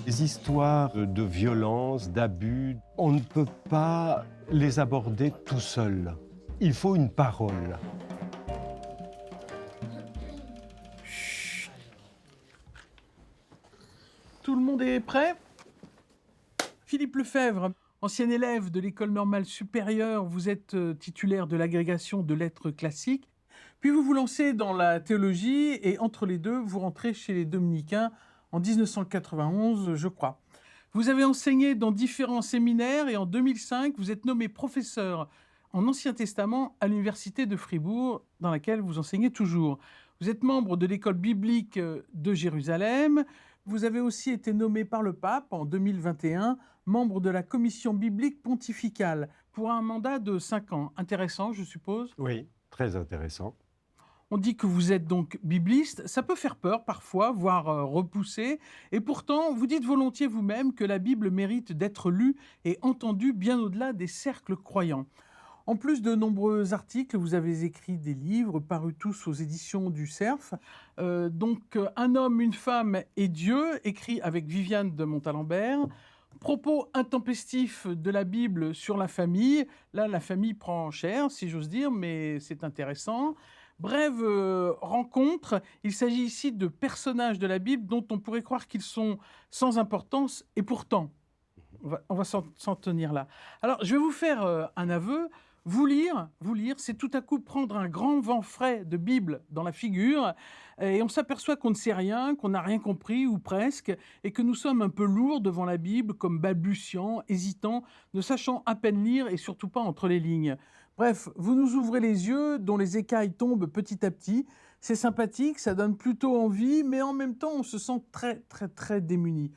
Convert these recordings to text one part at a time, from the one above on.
Les histoires de violence, d'abus, on ne peut pas les aborder tout seul. Il faut une parole. Tout le monde est prêt? Philippe Lefebvre, ancien élève de l'École normale supérieure, vous êtes titulaire de l'agrégation de lettres classiques, puis vous vous lancez dans la théologie et entre les deux, vous rentrez chez les Dominicains en 1991, je crois. Vous avez enseigné dans différents séminaires et en 2005, vous êtes nommé professeur en Ancien Testament à l'Université de Fribourg, dans laquelle vous enseignez toujours. Vous êtes membre de l'école biblique de Jérusalem. Vous avez aussi été nommé par le pape en 2021 membre de la commission biblique pontificale pour un mandat de 5 ans. Intéressant, je suppose. Oui, très intéressant. On dit que vous êtes donc bibliste. Ça peut faire peur parfois, voire repousser. Et pourtant, vous dites volontiers vous-même que la Bible mérite d'être lue et entendue bien au-delà des cercles croyants. En plus de nombreux articles, vous avez écrit des livres parus tous aux éditions du Cerf. Un homme, une femme et Dieu, écrit avec Viviane de Montalembert. Propos intempestifs de la Bible sur la famille. Là, la famille prend cher, si j'ose dire, mais c'est intéressant. Brève rencontre. Il s'agit ici de personnages de la Bible dont on pourrait croire qu'ils sont sans importance, et pourtant, on va s'en tenir là. Alors, je vais vous faire un aveu. Vous lire, c'est tout à coup prendre un grand vent frais de Bible dans la figure, et on s'aperçoit qu'on ne sait rien, qu'on n'a rien compris, ou presque, et que nous sommes un peu lourds devant la Bible, comme balbutiants, hésitants, ne sachant à peine lire, et surtout pas entre les lignes. Bref, vous nous ouvrez les yeux, dont les écailles tombent petit à petit. C'est sympathique, ça donne plutôt envie, mais en même temps, on se sent très, très, très démuni.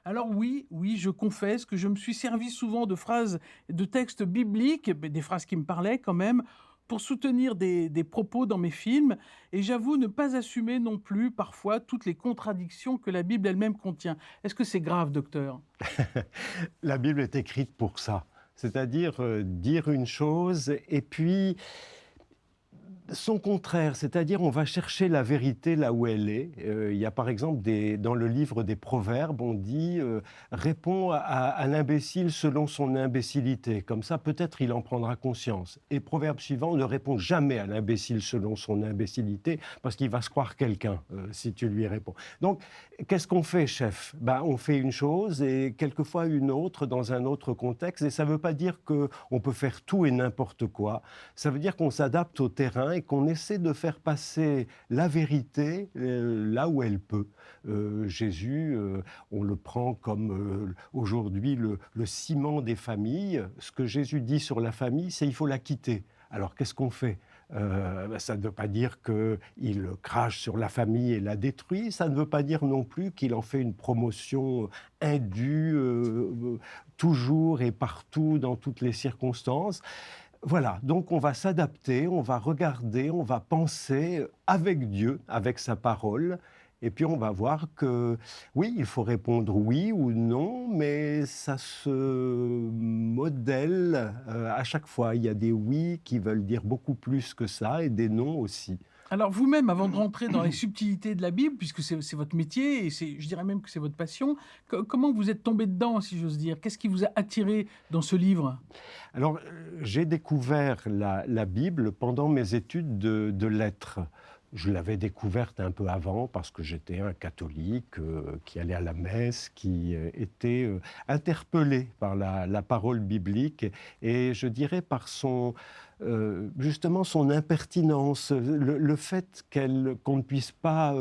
Alors oui, je confesse que je me suis servi souvent de phrases, de textes bibliques, des phrases qui me parlaient quand même, pour soutenir des propos dans mes films, et j'avoue ne pas assumer non plus parfois toutes les contradictions que la Bible elle-même contient. Est-ce que c'est grave, docteur? La Bible est écrite pour ça, c'est-à-dire dire une chose et puis son contraire, c'est-à-dire on va chercher la vérité là où elle est. Il y a par exemple dans le livre des Proverbes, on dit réponds à l'imbécile selon son imbécilité. Comme ça, peut-être il en prendra conscience. Et proverbe suivant, ne réponds jamais à l'imbécile selon son imbécilité, parce qu'il va se croire quelqu'un si tu lui réponds. Donc, qu'est-ce qu'on fait, chef? On fait une chose et quelquefois une autre dans un autre contexte. Et ça ne veut pas dire qu'on peut faire tout et n'importe quoi. Ça veut dire qu'on s'adapte au terrain et qu'on essaie de faire passer la vérité là où elle peut. Jésus, on le prend comme aujourd'hui le ciment des familles. Ce que Jésus dit sur la famille, c'est il faut la quitter. Alors qu'est-ce qu'on fait? Ça ne veut pas dire qu'il crache sur la famille et la détruit, ça ne veut pas dire non plus qu'il en fait une promotion indue, toujours et partout, dans toutes les circonstances. Voilà, donc on va s'adapter, on va regarder, on va penser avec Dieu, avec sa parole, et puis on va voir que oui, il faut répondre oui ou non, mais ça se modèle à chaque fois. Il y a des oui qui veulent dire beaucoup plus que ça et des non aussi. Alors vous-même, avant de rentrer dans les subtilités de la Bible, puisque c'est votre métier, et je dirais même que c'est votre passion, comment vous êtes tombé dedans, si j'ose dire? Qu'est-ce qui vous a attiré dans ce livre? Alors, j'ai découvert la Bible pendant mes études de lettres. Je l'avais découverte un peu avant parce que j'étais un catholique qui allait à la messe, qui était interpellé par la parole biblique et je dirais par justement son impertinence, le fait qu'on ne puisse pas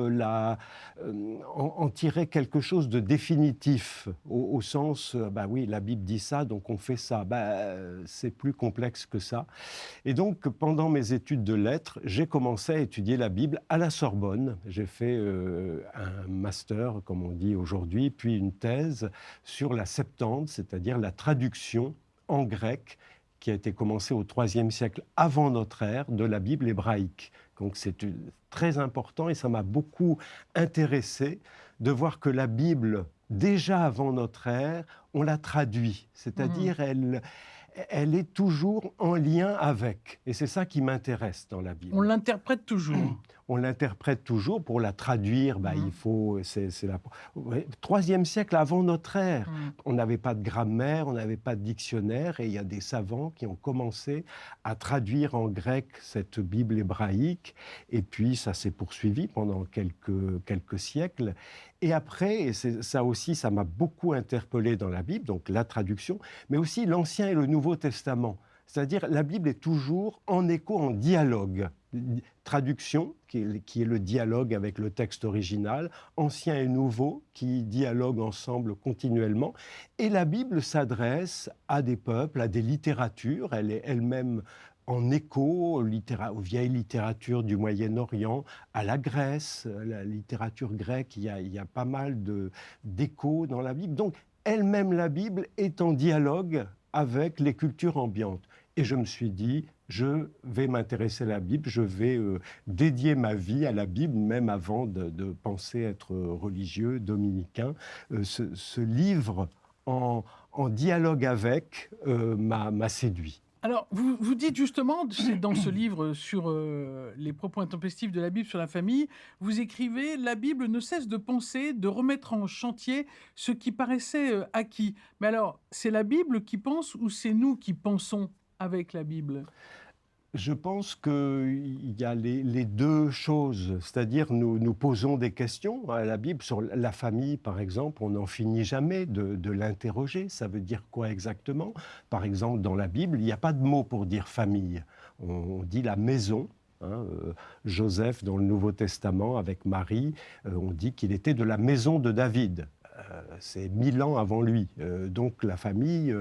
en tirer quelque chose de définitif au sens, oui, la Bible dit ça, donc on fait ça. C'est plus complexe que ça. Et donc, pendant mes études de lettres, j'ai commencé à étudier la Bible à la Sorbonne. J'ai fait un master, comme on dit aujourd'hui, puis une thèse sur la Septante, c'est-à-dire la traduction en grec qui a été commencée au IIIe siècle avant notre ère de la Bible hébraïque. Donc c'est très important et ça m'a beaucoup intéressé de voir que la Bible, déjà avant notre ère, on la traduit, c'est-à-dire elle est toujours en lien avec. Et c'est ça qui m'intéresse dans la Bible. On l'interprète toujours. on l'interprète toujours. Pour la traduire, il faut... C'est la... ouais, 3e siècle avant notre ère. On n'avait pas de grammaire, on n'avait pas de dictionnaire, et il y a des savants qui ont commencé à traduire en grec cette Bible hébraïque, et puis ça s'est poursuivi pendant quelques siècles. Et après, et ça aussi, ça m'a beaucoup interpellé dans la Bible, donc la traduction, mais aussi l'Ancien et le Nouveau Testament. C'est-à-dire, la Bible est toujours en écho, en dialogue. Traduction, qui est le dialogue avec le texte original, ancien et nouveau, qui dialoguent ensemble continuellement. Et la Bible s'adresse à des peuples, à des littératures. Elle est elle-même en écho aux vieilles littératures du Moyen-Orient, à la Grèce, la littérature grecque. Il y a pas mal d'échos dans la Bible. Donc, elle-même, la Bible est en dialogue avec les cultures ambiantes. Et je me suis dit, je vais m'intéresser à la Bible, je vais dédier ma vie à la Bible, même avant de penser être religieux, dominicain. Ce livre en dialogue avec m'a séduit. Alors, vous dites justement, c'est dans ce livre sur les propos intempestifs de la Bible sur la famille, vous écrivez « La Bible ne cesse de penser, de remettre en chantier ce qui paraissait acquis ». Mais alors, c'est la Bible qui pense ou c'est nous qui pensons avec la Bible ? Je pense qu'il y a les deux choses, c'est-à-dire nous posons des questions à la Bible sur la famille, par exemple, on n'en finit jamais de l'interroger. Ça veut dire quoi exactement? Par exemple, dans la Bible, il n'y a pas de mot pour dire famille. On dit la maison. Joseph, dans le Nouveau Testament, avec Marie, on dit qu'il était de la maison de David. C'est 1000 ans avant lui. Donc la famille,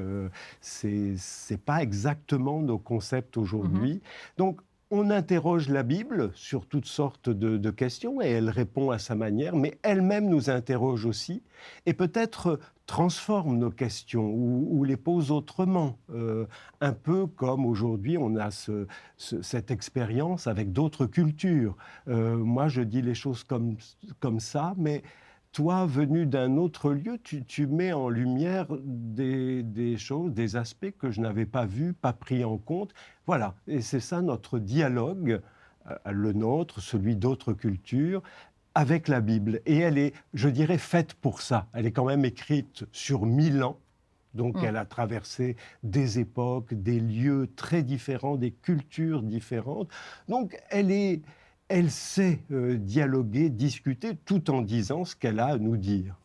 c'est pas exactement nos concepts aujourd'hui. Donc on interroge la Bible sur toutes sortes de questions et elle répond à sa manière, mais elle-même nous interroge aussi et peut-être transforme nos questions ou les pose autrement. Un peu comme aujourd'hui on a cette expérience avec d'autres cultures. Moi je dis les choses comme ça, mais toi, venu d'un autre lieu, tu mets en lumière des choses, des aspects que je n'avais pas vus, pas pris en compte. Voilà, et c'est ça notre dialogue, le nôtre, celui d'autres cultures, avec la Bible. Et elle est, je dirais, faite pour ça. Elle est quand même écrite sur 1000 ans. Donc elle a traversé des époques, des lieux très différents, des cultures différentes. Donc elle sait dialoguer, discuter, tout en disant ce qu'elle a à nous dire.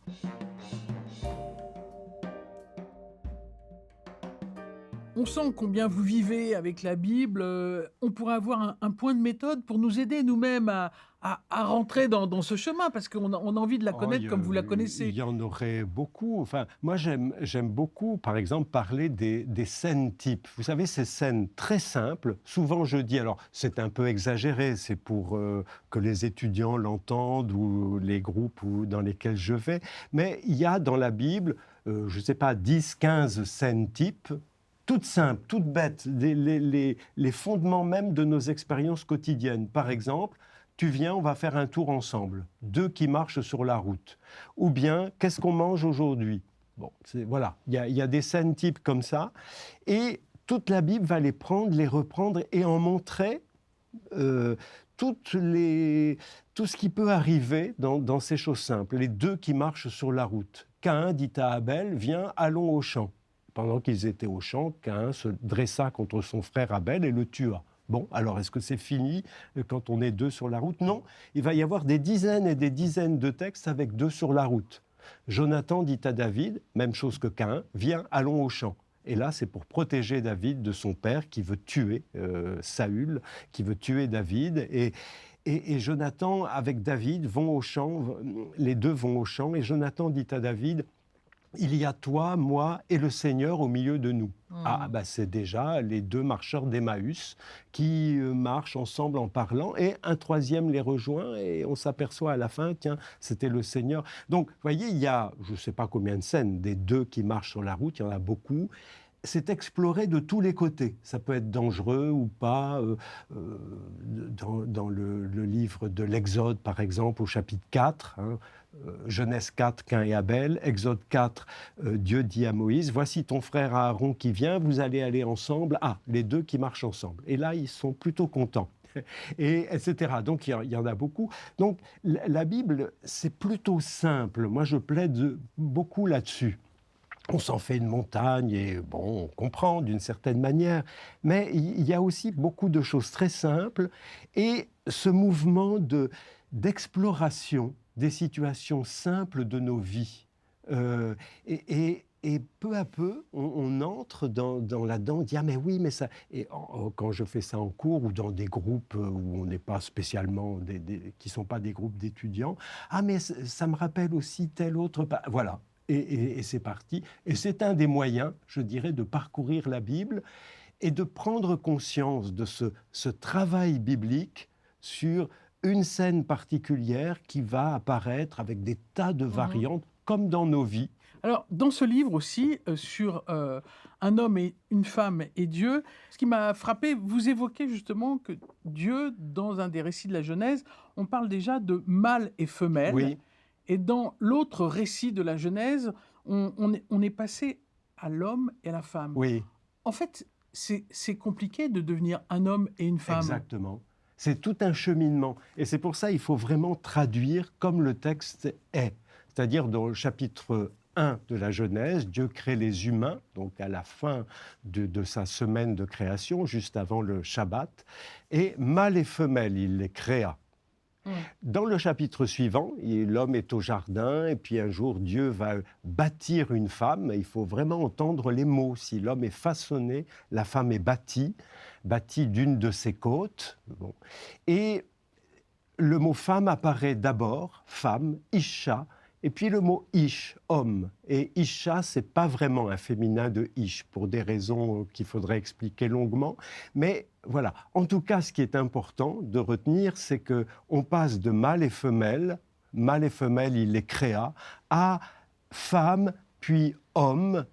On sent combien vous vivez avec la Bible. On pourrait avoir un point de méthode pour nous aider nous-mêmes à rentrer dans ce chemin, parce qu'on a envie de la connaître comme vous la connaissez. Il y en aurait beaucoup. Enfin, moi, j'aime beaucoup, par exemple, parler des scènes types. Vous savez, ces scènes très simples, souvent je dis, alors c'est un peu exagéré, c'est pour que les étudiants l'entendent ou les groupes dans lesquels je vais, mais il y a dans la Bible, je ne sais pas, 10, 15 scènes types, toutes simples, toutes bêtes, les fondements même de nos expériences quotidiennes. Par exemple, tu viens, on va faire un tour ensemble, 2 qui marchent sur la route. Ou bien, qu'est-ce qu'on mange aujourd'hui? Bon, voilà, il y a des scènes types comme ça. Et toute la Bible va les prendre, les reprendre et en montrer tout ce qui peut arriver dans ces choses simples. Les 2 qui marchent sur la route. Caïn dit à Abel, viens, allons au champ. Pendant qu'ils étaient au champ, Caïn se dressa contre son frère Abel et le tua. Bon, alors est-ce que c'est fini quand on est 2 sur la route? Non, il va y avoir des dizaines et des dizaines de textes avec 2 sur la route. Jonathan dit à David, même chose que Caïn, viens, allons au champ. Et là, c'est pour protéger David de son père qui veut tuer Saül, qui veut tuer David. Et Jonathan, avec David, vont au champ, les 2 vont au champ, et Jonathan dit à David, il y a toi, moi et le Seigneur au milieu de nous. C'est déjà les 2 marcheurs d'Emmaüs qui marchent ensemble en parlant, et un 3e les rejoint, et on s'aperçoit à la fin, tiens, c'était le Seigneur. Donc, vous voyez, il y a, je ne sais pas combien de scènes, des 2 qui marchent sur la route, il y en a beaucoup. C'est exploré de tous les côtés. Ça peut être dangereux ou pas. Dans le livre de l'Exode, par exemple, au chapitre 4, Genèse 4, Caïn et Abel, Exode 4, Dieu dit à Moïse, voici ton frère Aaron qui vient, vous allez aller ensemble. Ah, les 2 qui marchent ensemble. Et là, ils sont plutôt contents. et etc. Donc il y en a beaucoup. Donc la Bible, c'est plutôt simple. Moi, je plaide beaucoup là-dessus. On s'en fait une montagne et bon, on comprend d'une certaine manière, mais il y a aussi beaucoup de choses très simples et ce mouvement d'exploration des situations simples de nos vies. Et peu à peu, on entre dans là-dedans, on dit ah mais oui, mais ça. Et quand je fais ça en cours ou dans des groupes où on n'est pas spécialement qui sont pas des groupes d'étudiants, ah mais ça me rappelle aussi tel autre. Voilà. Et c'est parti. Et c'est un des moyens, je dirais, de parcourir la Bible et de prendre conscience de ce travail biblique sur une scène particulière qui va apparaître avec des tas de Mmh. variantes, comme dans nos vies. Alors, dans ce livre aussi, sur, un homme et une femme et Dieu, ce qui m'a frappé, vous évoquez justement que Dieu, dans un des récits de la Genèse, on parle déjà de mâle et femelle. Oui, Et dans l'autre récit de la Genèse, on est passé à l'homme et à la femme. oui, En fait, c'est compliqué de devenir un homme et une femme. exactement. C'est tout un cheminement. Et c'est pour ça qu'il faut vraiment traduire comme le texte est. C'est-à-dire dans le chapitre 1 de la Genèse, Dieu crée les humains, donc à la fin de sa semaine de création, juste avant le Shabbat, et mâle et femelle, il les créa. Mmh. Dans le chapitre suivant, l'homme est au jardin et puis un jour Dieu va bâtir une femme. Il faut vraiment entendre les mots. Si l'homme est façonné, la femme est bâtie d'une de ses côtes. Bon. Et le mot femme apparaît d'abord, femme, isha, et puis le mot ish, homme. Et isha, c'est pas vraiment un féminin de ish, pour des raisons qu'il faudrait expliquer longuement. Mais voilà, en tout cas, ce qui est important de retenir, c'est que on passe de mâle et femelle, il les créa, à femme, puis homme,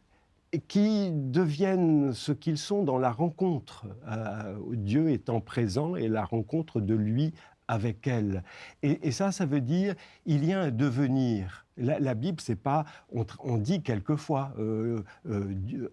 qui deviennent ce qu'ils sont dans la rencontre, Dieu étant présent et la rencontre de lui avec elle. Et ça veut dire, il y a un devenir. La Bible, c'est pas, on dit quelquefois,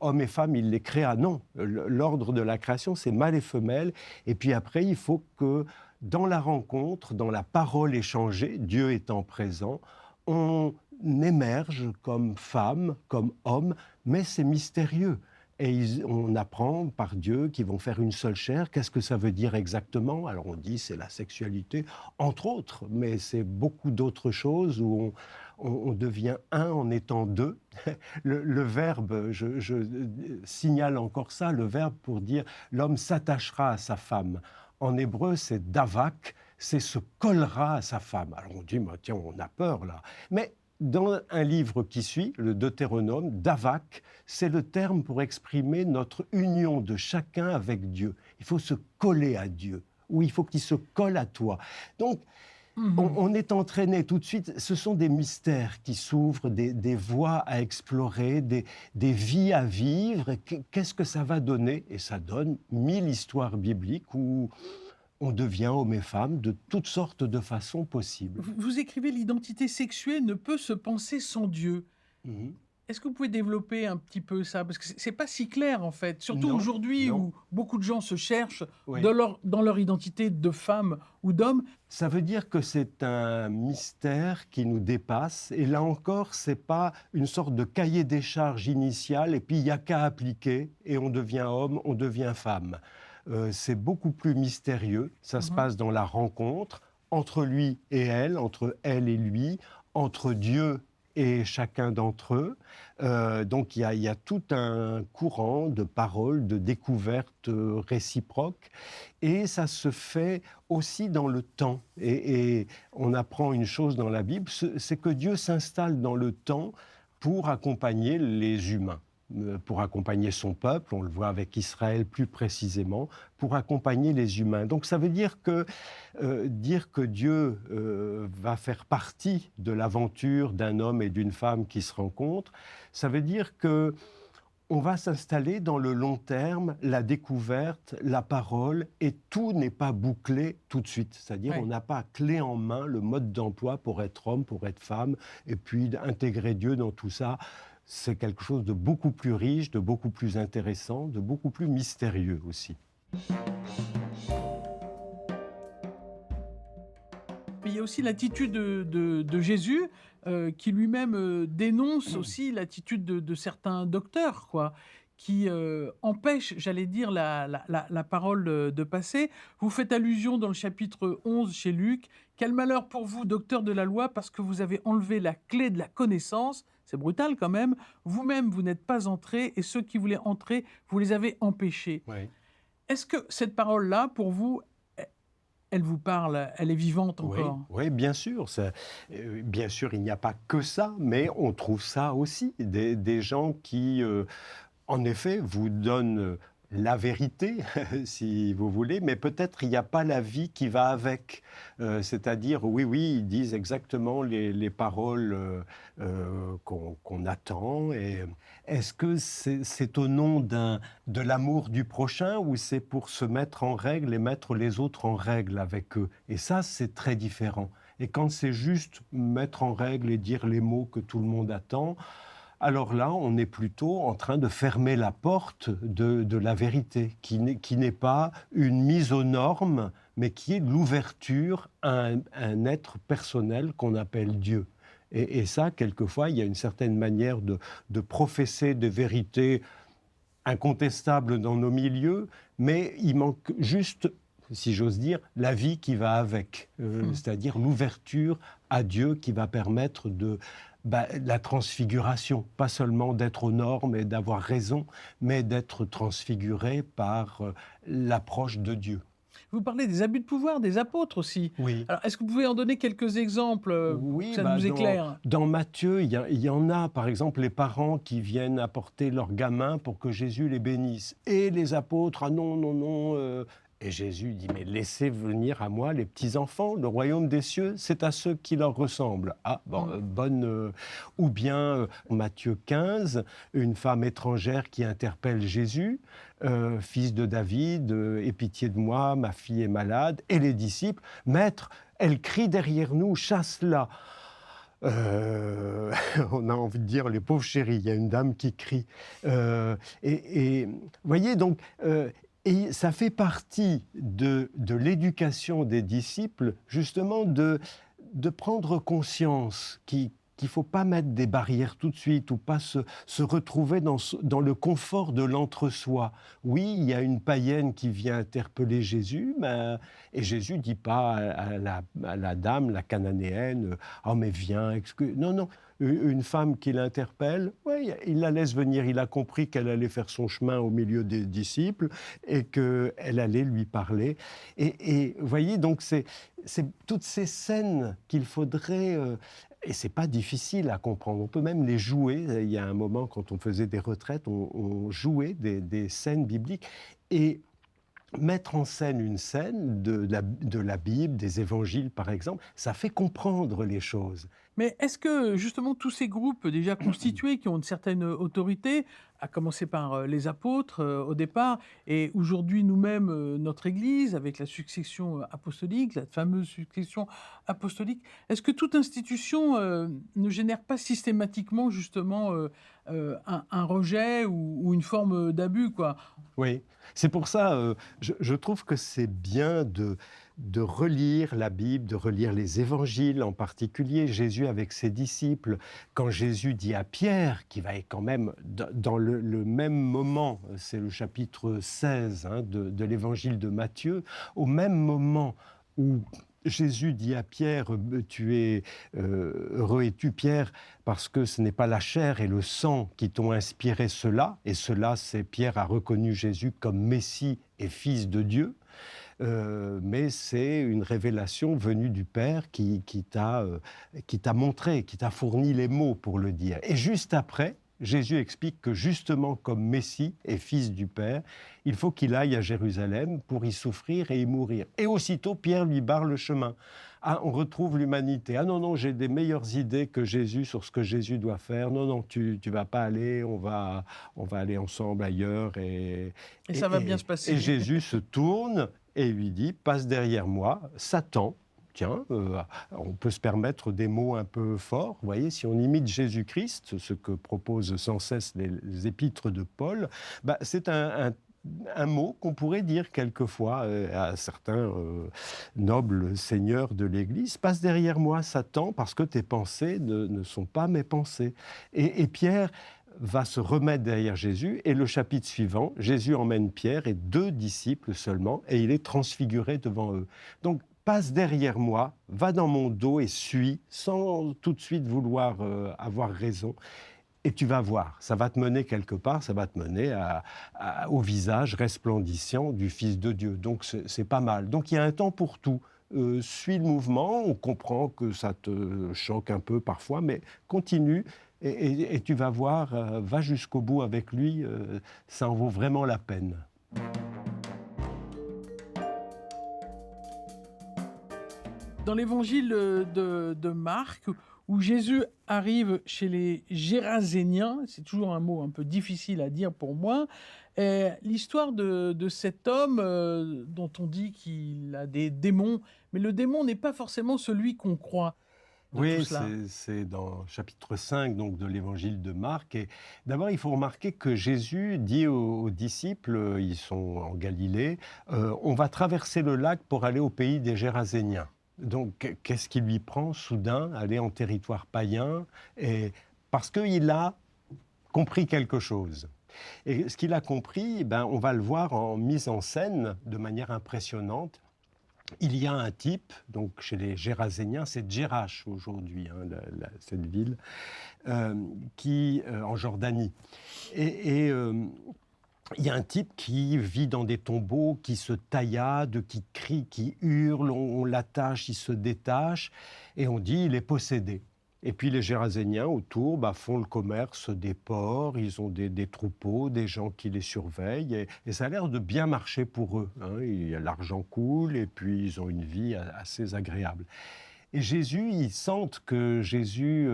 hommes et femmes, il les créa. Non, l'ordre de la création, c'est mâle et femelle. Et puis après, il faut que dans la rencontre, dans la parole échangée, Dieu étant présent, on émerge comme femme, comme homme, mais c'est mystérieux. Et on apprend par Dieu qu'ils vont faire une seule chair. Qu'est-ce que ça veut dire exactement? Alors on dit c'est la sexualité, entre autres, mais c'est beaucoup d'autres choses où on devient un en étant deux. Le verbe, je signale encore ça, le verbe pour dire l'homme s'attachera à sa femme. En hébreu, c'est davak, c'est se collera à sa femme. Alors on dit, bah, tiens, on a peur là. Mais dans un livre qui suit, le Deutéronome, davak, c'est le terme pour exprimer notre union de chacun avec Dieu. Il faut se coller à Dieu, ou il faut qu'il se colle à toi. Donc, Mmh. on est entraîné tout de suite. Ce sont des mystères qui s'ouvrent, des voies à explorer, des vies à vivre. Qu'est-ce que ça va donner? Et ça donne 1000 histoires bibliques où on devient homme et femme de toutes sortes de façons possibles. Vous écrivez: «L'identité sexuelle ne peut se penser sans Dieu». Mhm. Est-ce que vous pouvez développer un petit peu ça? Parce que c'est pas si clair, en fait, surtout Non, aujourd'hui non, où beaucoup de gens se cherchent oui. dans leur identité de femme ou d'homme. Ça veut dire que c'est un mystère qui nous dépasse. Et là encore, c'est pas une sorte de cahier des charges initial et puis il n'y a qu'à appliquer et on devient homme, on devient femme. C'est beaucoup plus mystérieux. Ça se Mmh. passe dans la rencontre entre lui et elle, entre elle et lui, entre Dieu et chacun d'entre eux. Donc il y a tout un courant de paroles, de découvertes réciproques. Et ça se fait aussi dans le temps. Et on apprend une chose dans la Bible, c'est que Dieu s'installe dans le temps pour accompagner les humains, pour accompagner son peuple, on le voit avec Israël plus précisément, pour accompagner les humains. Donc ça veut dire que Dieu va faire partie de l'aventure d'un homme et d'une femme qui se rencontrent, ça veut dire que on va s'installer dans le long terme, la découverte, la parole, et tout n'est pas bouclé tout de suite. C'est-à-dire, on Ouais. n'a pas clé en main le mode d'emploi pour être homme, pour être femme, et puis d'intégrer Dieu dans tout ça. C'est quelque chose de beaucoup plus riche, de beaucoup plus intéressant, de beaucoup plus mystérieux aussi. il y a aussi l'attitude de Jésus, qui lui-même, dénonce aussi l'attitude de certains docteurs, quoi, qui, empêchent, j'allais dire, la parole, de passer. Vous faites allusion dans le chapitre 11 chez Luc: «Quel malheur pour vous, docteurs de la loi, parce que vous avez enlevé la clé de la connaissance». C'est brutal quand même. «Vous-même, vous n'êtes pas entrés et ceux qui voulaient entrer, vous les avez empêchés». Oui. Est-ce que cette parole-là, pour vous, elle vous parle, elle est vivante Oui, encore? oui, bien sûr. Bien sûr, il n'y a pas que ça, mais on trouve ça aussi. Des gens qui, en effet, vous donnent la vérité, si vous voulez, mais peut-être il n'y a pas la vie qui va avec. C'est-à-dire, oui, oui, ils disent exactement les paroles qu'on attend. Et est-ce que c'est au nom de l'amour du prochain ou c'est pour se mettre en règle et mettre les autres en règle avec eux? Et ça, c'est très différent. Et quand c'est juste mettre en règle et dire les mots que tout le monde attend, alors là, on est plutôt en train de fermer la porte de la vérité, qui n'est pas une mise aux normes, mais qui est l'ouverture à un être personnel qu'on appelle Dieu. Et ça, quelquefois, il y a une certaine manière de professer des vérités incontestables dans nos milieux, mais il manque juste, si j'ose dire, la vie qui va avec, Mmh. c'est-à-dire l'ouverture à Dieu qui va permettre la transfiguration, pas seulement d'être aux normes et d'avoir raison, mais d'être transfiguré par l'approche de Dieu. Vous parlez des abus de pouvoir des apôtres aussi. Oui. Alors, est-ce que vous pouvez en donner quelques exemples, pour que Oui, ça nous dans, éclaire? dans Matthieu, il y en a, par exemple, les parents qui viennent apporter leurs gamins pour que Jésus les bénisse. Et les apôtres, ah non, non, non. Et Jésus dit, mais laissez venir à moi les petits-enfants, le royaume des cieux, c'est à ceux qui leur ressemblent. Ah, bon, Mmh. ou bien, Matthieu 15, une femme étrangère qui interpelle Jésus, fils de David, aie pitié de moi, ma fille est malade. Et les disciples, maître, elle crie derrière nous, chasse-la. Euh, on a envie de dire, les pauvres chéris, il y a une dame qui crie. Vous voyez, donc, et ça fait partie de l'éducation des disciples, justement, de prendre conscience qu'il ne faut pas mettre des barrières tout de suite ou pas se retrouver dans le confort de l'entre-soi. Oui, il y a une païenne qui vient interpeller Jésus, et Jésus ne dit pas à la dame, la cananéenne, « Oh mais viens, excuse... » Non, non, une femme qui l'interpelle, ouais, il la laisse venir, il a compris qu'elle allait faire son chemin au milieu des disciples et qu'elle allait lui parler. Et vous voyez, donc c'est toutes ces scènes qu'il faudrait... et c'est pas difficile à comprendre. On peut même les jouer. Il y a un moment, quand on faisait des retraites, on jouait des scènes bibliques. Et mettre en scène une scène de la Bible, des évangiles par exemple, ça fait comprendre les choses. Mais est-ce que justement tous ces groupes déjà constitués, qui ont une certaine autorité, à commencer par les apôtres au départ, et aujourd'hui nous-mêmes, notre Église, avec la succession apostolique, la fameuse succession apostolique, est-ce que toute institution ne génère pas systématiquement justement un rejet ou une forme d'abus, quoi? Oui, c'est pour ça, je trouve que c'est bien de relire la Bible, de relire les évangiles, en particulier Jésus avec ses disciples. Quand Jésus dit à Pierre, qui va être quand même dans le même moment, c'est le chapitre 16 hein, de l'évangile de Matthieu, au même moment où Jésus dit à Pierre, tu es heureux es-tu Pierre, parce que ce n'est pas la chair et le sang qui t'ont inspiré cela, et cela c'est Pierre a reconnu Jésus comme Messie et Fils de Dieu, mais c'est une révélation venue du Père qui t'a montré, qui t'a fourni les mots pour le dire. Et juste après, Jésus explique que justement comme Messie et Fils du Père, il faut qu'il aille à Jérusalem pour y souffrir et y mourir. Et aussitôt, Pierre lui barre le chemin. Ah, on retrouve l'humanité. Ah non, non, j'ai des meilleures idées que Jésus sur ce que Jésus doit faire. Non, non, tu vas pas aller, on va aller ensemble ailleurs. Et ça va bien se passer. Et Jésus se tourne et lui dit, passe derrière moi, Satan. Tiens, on peut se permettre des mots un peu forts. Vous voyez, si on imite Jésus-Christ, ce que proposent sans cesse les épîtres de Paul, c'est un mot qu'on pourrait dire quelquefois à certains nobles seigneurs de l'Église. Passe derrière moi, Satan, parce que tes pensées ne sont pas mes pensées. Et Pierre va se remettre derrière Jésus, et le chapitre suivant, Jésus emmène Pierre et 2 disciples seulement, et il est transfiguré devant eux. Donc, passe derrière moi, va dans mon dos et suis, sans tout de suite vouloir avoir raison. Et tu vas voir, ça va te mener quelque part, ça va te mener au visage resplendissant du Fils de Dieu. Donc c'est pas mal. Donc il y a un temps pour tout. Suis le mouvement, on comprend que ça te choque un peu parfois, mais continue et tu vas voir, va jusqu'au bout avec lui, ça en vaut vraiment la peine. Dans l'évangile de Marc, où Jésus arrive chez les Géraséniens, c'est toujours un mot un peu difficile à dire pour moi, l'histoire de cet homme dont on dit qu'il a des démons, mais le démon n'est pas forcément celui qu'on croit dans tout Oui, cela. c'est dans chapitre 5 donc, de l'évangile de Marc. Et d'abord, il faut remarquer que Jésus dit aux disciples, ils sont en Galilée, on va traverser le lac pour aller au pays des Géraséniens. Donc, qu'est-ce qui lui prend soudain aller en territoire païen? Et parce qu'il a compris quelque chose. Et ce qu'il a compris, ben, on va le voir en mise en scène de manière impressionnante. Il y a un type, donc chez les Géraséniens, c'est Djerash aujourd'hui, hein, cette ville, en Jordanie. Et il y a un type qui vit dans des tombeaux, qui se taillade, qui crie, qui hurle, on l'attache, il se détache, et on dit il est possédé. Et puis les Géraséniens autour font le commerce des porcs, ils ont des troupeaux, des gens qui les surveillent, et ça a l'air de bien marcher pour eux, hein. L'argent coule, et puis ils ont une vie assez agréable. Et Jésus, ils sentent que Jésus,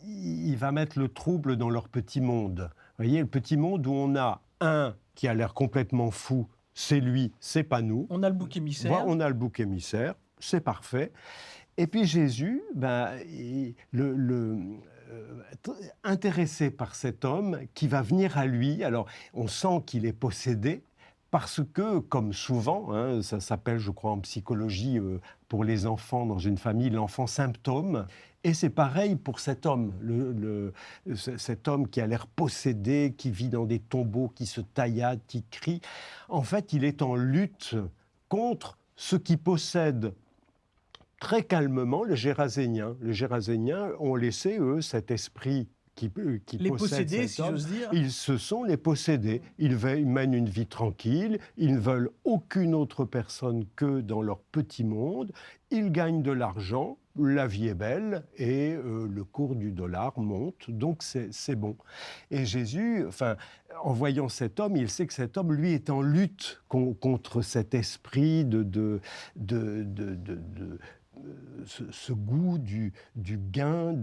il va mettre le trouble dans leur petit monde. Vous voyez, le petit monde où on a un qui a l'air complètement fou, c'est lui, c'est pas nous. On a le bouc émissaire. On a le bouc émissaire, c'est parfait. Et puis Jésus, intéressé par cet homme qui va venir à lui, alors on sent qu'il est possédé, parce que, comme souvent, hein, ça s'appelle, je crois, en psychologie, pour les enfants dans une famille, l'enfant symptôme. Et c'est pareil pour cet homme, cet homme qui a l'air possédé, qui vit dans des tombeaux, qui se taillade, qui crie. En fait, il est en lutte contre ce qui possède très calmement les Géraséniens. Les Géraséniens ont laissé, eux, cet esprit qui les possède possédés, cet si homme. j'ose dire. Ils se sont les possédés. Ils mènent une vie tranquille. Ils ne veulent aucune autre personne que dans leur petit monde. Ils gagnent de l'argent. La vie est belle et le cours du dollar monte. Donc c'est bon. Et Jésus, en voyant cet homme, il sait que cet homme, lui, est en lutte contre cet esprit ce goût du gain,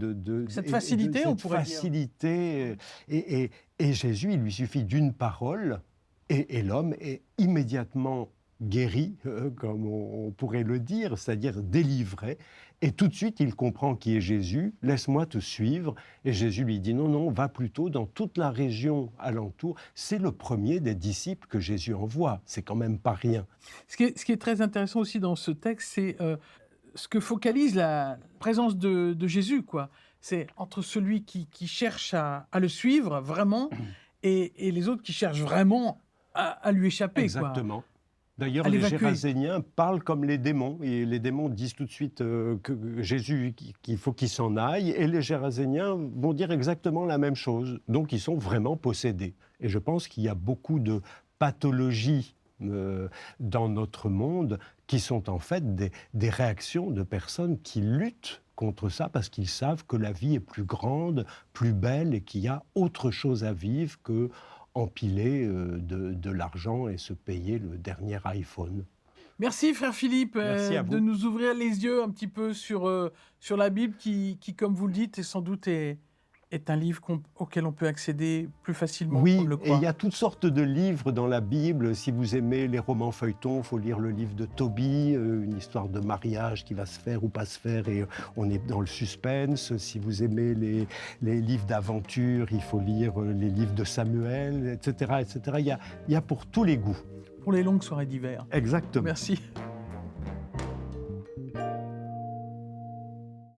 Cette facilité, on pourrait dire. facilité. Et Jésus, il lui suffit d'une parole et l'homme est immédiatement guéri, comme on pourrait le dire, c'est-à-dire délivré. Et tout de suite, il comprend qui est Jésus, laisse-moi te suivre. Et Jésus lui dit non, non, va plutôt dans toute la région alentour. C'est le premier des disciples que Jésus envoie, c'est quand même pas rien. Ce qui est très intéressant aussi dans ce texte, c'est ce que focalise la présence de Jésus, quoi. C'est entre celui qui cherche à le suivre vraiment et les autres qui cherchent vraiment à lui échapper. Exactement. Quoi. D'ailleurs, les Géraséniens parlent comme les démons, et les démons disent tout de suite que Jésus, qu'il faut qu'il s'en aille, et les Géraséniens vont dire exactement la même chose. Donc, ils sont vraiment possédés. Et je pense qu'il y a beaucoup de pathologies dans notre monde qui sont en fait des réactions de personnes qui luttent contre ça parce qu'ils savent que la vie est plus grande, plus belle et qu'il y a autre chose à vivre que empiler de l'argent et se payer le dernier iPhone. Merci frère Philippe de nous ouvrir les yeux un petit peu sur la Bible qui, comme vous le dites, sans doute est est un livre auquel on peut accéder plus facilement, on Oui, le et il croit. y a toutes sortes de livres dans la Bible. Si vous aimez les romans feuilletons, il faut lire le livre de Tobie, une histoire de mariage qui va se faire ou pas se faire, et on est dans le suspense. Si vous aimez les livres d'aventure, il faut lire les livres de Samuel, etc., etc. Il y a pour tous les goûts. Pour les longues soirées d'hiver. Exactement. Merci.